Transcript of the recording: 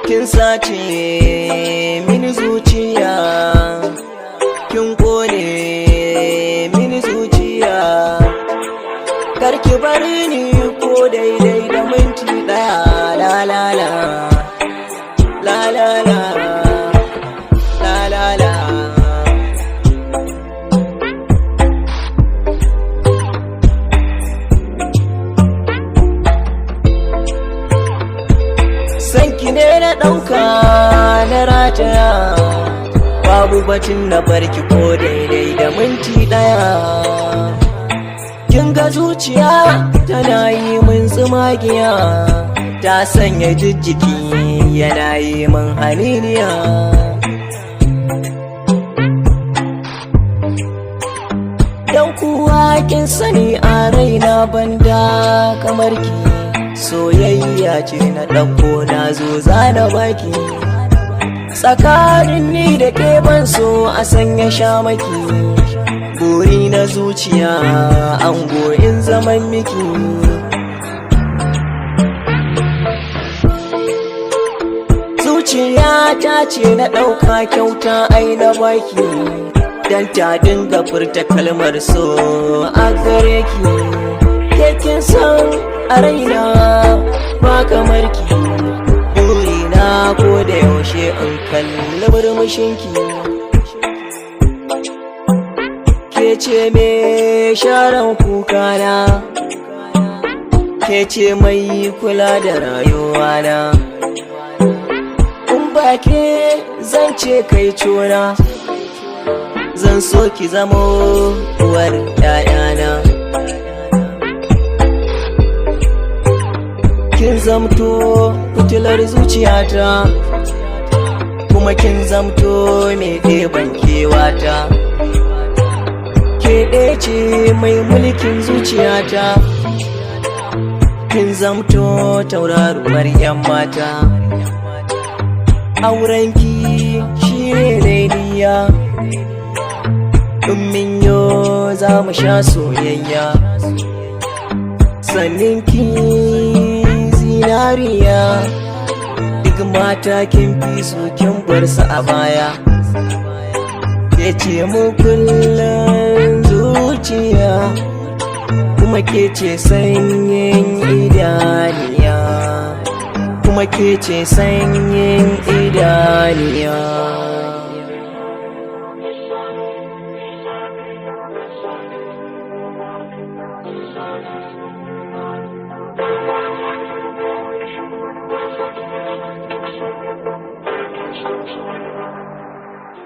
kin sace mini zuciya, kin kone mini zuciya, karki bari ni ko daidai da minti daya. La la la la la la la la la. Sanki ne na ɗauka na rataya, babu batun na barki ko daidai da minti ɗaya. Kin ga zuciya tana yi min tsumagiya, ta sanya jijjiki yana yi min haniniya. Dan kuwa kin sani a raina banda kamar ki, soyayya ce na ɗauko na zo zana baki. Tsakanin ni da ke ban so a sanya shamaki, buri na zuciya ango in zaman miki. Zuciya ta ce na ɗauka kyauta ai na baki, dan ta dinga furta kalmar so a gare ki. Kin san a raina ba kamar ki, burina ko da yaushe in kalli murmushinki. Ke ce me sharan kukana, ke ce mai kula da rayuwana. In ba ke zan ce kai cona, zan so ki zamo uwar ƴaƴana. Kin zamto fitilar zuciyata, kuma kin zamto mai ɗeban kewata. Ke ɗaya ce mai mulkin zuciyata, kin zamto tauraruwar 'yan mata. Aurenki shi ne niyya, in min yo za mu sha soyayya. Sannin ki zinariya, duk mata kin fi su kin bar su a baya. Ke ce mu kullum zuciya, kuma ke ce sanyin idaniya, kuma ke ce sanyin idaniya.